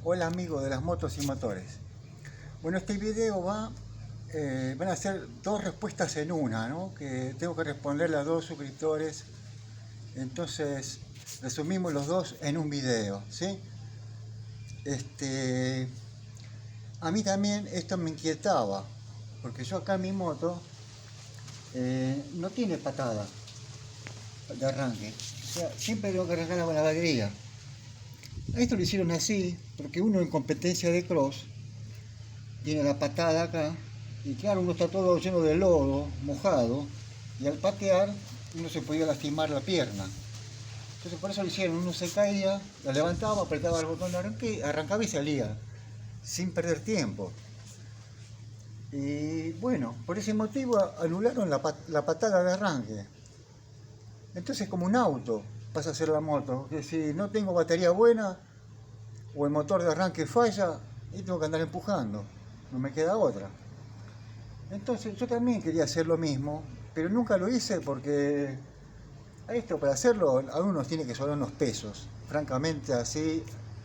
Hola amigos de las motos y motores. Bueno, este video van a ser dos respuestas en una, ¿no? Que tengo que responderle a dos suscriptores. Entonces, resumimos los dos en un video, ¿sí? Este, a mí también esto me inquietaba, porque yo acá en mi moto no tiene patada de arranque. O sea, siempre tengo que arrancarla con la batería. A esto lo hicieron así, porque uno en competencia de cross tiene la patada acá, y claro, uno está todo lleno de lodo, mojado, y al patear uno se podía lastimar la pierna. Entonces por eso lo hicieron, uno se caía, la levantaba, apretaba el botón de arranque, arrancaba y salía, sin perder tiempo. Y bueno, por ese motivo anularon la patada de arranque. Entonces como un auto pasa a ser la moto, que si no tengo batería buena o el motor de arranque falla, y tengo que andar empujando, no me queda otra. Entonces yo también quería hacer lo mismo, pero nunca lo hice porque a esto para hacerlo a uno tiene que sobrar unos pesos. Francamente así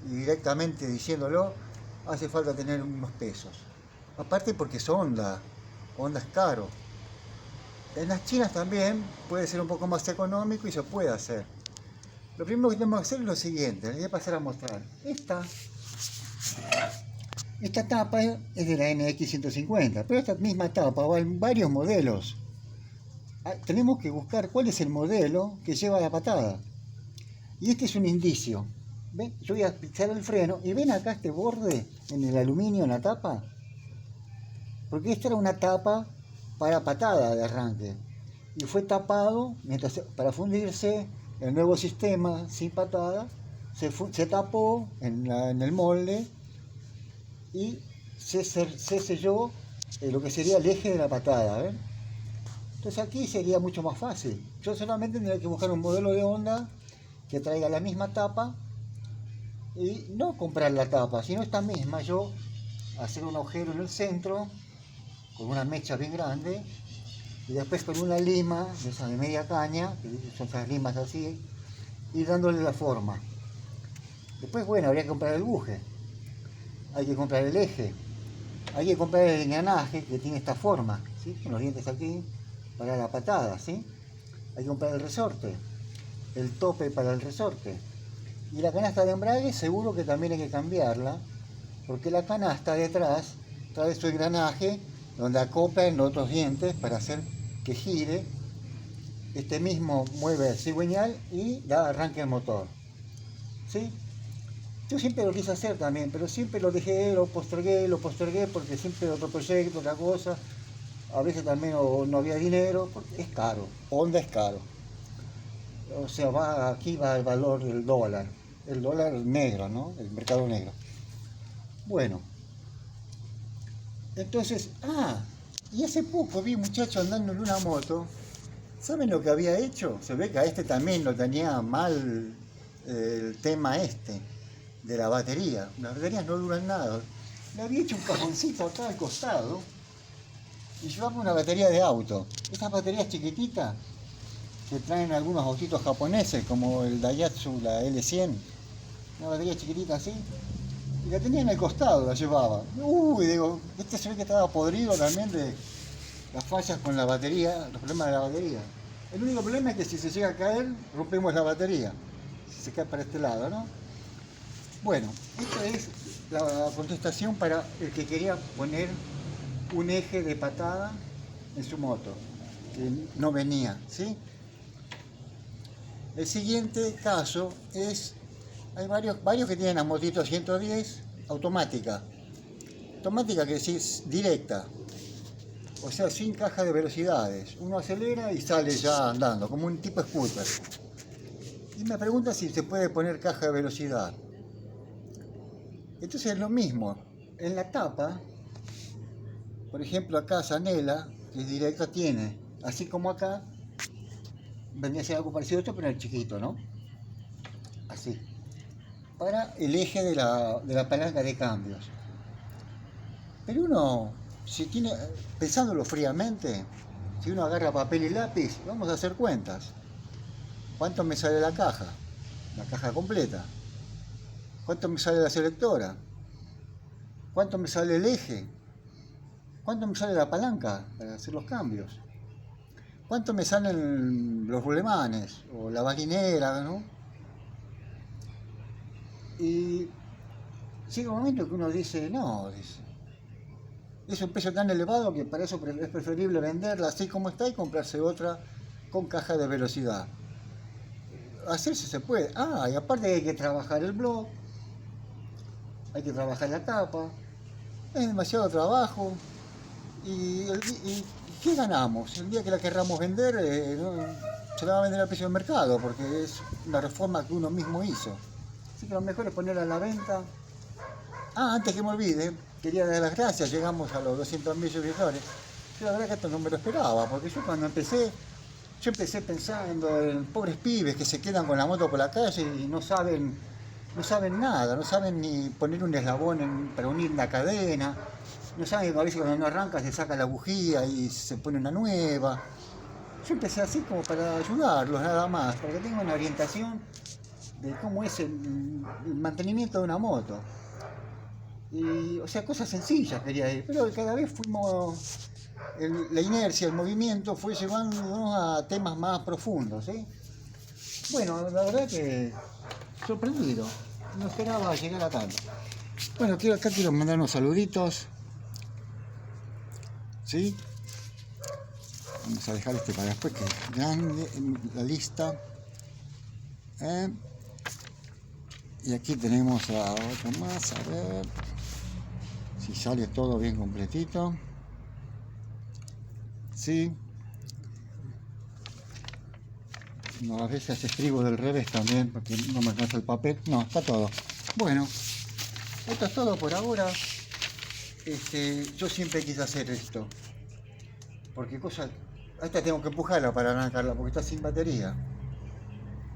y directamente diciéndolo, hace falta tener unos pesos. Aparte porque es Honda, Honda es caro. En las chinas también puede ser un poco más económico y se puede hacer. Lo primero que tenemos que hacer es lo siguiente, les voy a pasar a mostrar. Esta tapa es de la NX150, pero esta misma tapa va en varios modelos. Tenemos que buscar cuál es el modelo que lleva la patada. Y este es un indicio. ¿Ven? Yo voy a pisar el freno y ven acá este borde en el aluminio en la tapa. Porque esta era una tapa para patada de arranque. Y fue tapado para fundirse el nuevo sistema sin patada. Se tapó en el molde y se selló lo que sería el eje de la patada. ¿Ven? Entonces aquí sería mucho más fácil. Yo solamente tendría que buscar un modelo de Honda que traiga la misma tapa y no comprar la tapa, sino esta misma, yo hacer un agujero en el centro con una mecha bien grande y después con una lima de esa de media caña, que son esas limas así, y dándole la forma. Después, bueno, habría que comprar el buje, hay que comprar el eje, hay que comprar el engranaje que tiene esta forma, ¿sí? Con los dientes aquí para la patada, ¿sí? Hay que comprar el resorte, el tope para el resorte. Y la canasta de embrague seguro que también hay que cambiarla, porque la canasta detrás trae su engranaje donde acopla en otros dientes para hacer que gire. Este mismo mueve el cigüeñal y da arranque al motor. ¿Sí? Yo siempre lo quise hacer también, pero siempre lo dejé, lo postergué porque siempre otro proyecto, otra cosa. A veces también no había dinero, porque es caro, Honda es caro. O sea, aquí va el valor del dólar, el dólar negro, ¿no? El mercado negro. Bueno, entonces, y hace poco vi un muchacho andando en una moto. ¿Saben lo que había hecho? Se ve que a este también lo tenía mal el tema este de la batería. Las baterías no duran nada. Le había hecho un cajoncito acá al costado y llevaba una batería de auto. Estas baterías chiquititas que traen algunos autitos japoneses como el Daihatsu, la L100. Una batería chiquitita así. Y la tenía en el costado, la llevaba. Uy, digo, este se ve que estaba podrido también de las fallas con la batería, los problemas de la batería. El único problema es que si se llega a caer, rompemos la batería. Si se cae para este lado, ¿no? Bueno, esta es la contestación para el que quería poner un eje de patada en su moto, que no venía, ¿sí? El siguiente caso es, hay varios que tienen la motito 110 automática. Automática que es directa, o sea, sin caja de velocidades. Uno acelera y sale ya andando, como un tipo scooter. Y me pregunta si se puede poner caja de velocidad. Entonces es lo mismo. En la tapa, por ejemplo acá Sanela, que es directa, tiene, así como acá, vendría a ser algo parecido a esto, pero en el chiquito, ¿no? Así. Para el eje de la palanca de cambios. Pero uno, si tiene, pensándolo fríamente, si uno agarra papel y lápiz, vamos a hacer cuentas. ¿Cuánto me sale la caja? La caja completa. ¿Cuánto me sale la selectora? ¿Cuánto me sale el eje? ¿Cuánto me sale la palanca para hacer los cambios? ¿Cuánto me salen los rulemanes o la balinera, ¿no? Y llega un momento que uno dice, no, dice, es un precio tan elevado que para eso es preferible venderla así como está y comprarse otra con caja de velocidad. Hacerse se puede. Ah, y aparte hay que trabajar el blog, hay que trabajar la tapa, es demasiado trabajo. ¿Y qué ganamos? El día que la querramos vender, se la va a vender al precio del mercado, porque es una reforma que uno mismo hizo. Así que lo mejor es ponerla a la venta. Ah, antes que me olvide, quería dar las gracias, llegamos a los 200.000 suscriptores. Yo la verdad que esto no me lo esperaba, porque yo cuando empecé, pensando en pobres pibes que se quedan con la moto por la calle y no saben nada, no saben ni poner un eslabón para unir la cadena, no saben que a veces cuando no arranca se saca la bujía y se pone una nueva. Yo empecé así como para ayudarlos nada más, para que tengan una orientación de cómo es el mantenimiento de una moto. Y, o sea, cosas sencillas quería ir, pero cada vez fuimos, la inercia, el movimiento fue llevándonos a temas más profundos, ¿sí? Bueno, la verdad que sorprendido, no esperaba llegar a tanto. Bueno, acá quiero mandar unos saluditos, ¿sí? Vamos a dejar este para después, que es grande la lista. Y aquí tenemos a otro más, a ver si sale todo bien completito. Sí. No, a veces escribo del revés también porque no me alcanza el papel. No, está todo. Bueno, esto es todo por ahora. Yo siempre quise hacer esto. Porque a esta tengo que empujarla para arrancarla porque está sin batería.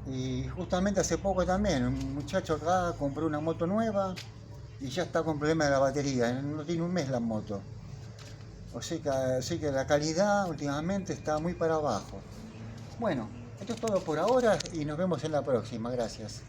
Y justamente hace poco también, un muchacho acá compró una moto nueva y ya está con problema de la batería. No tiene un mes la moto. O sea que la calidad últimamente está muy para abajo. Bueno, esto es todo por ahora y nos vemos en la próxima. Gracias.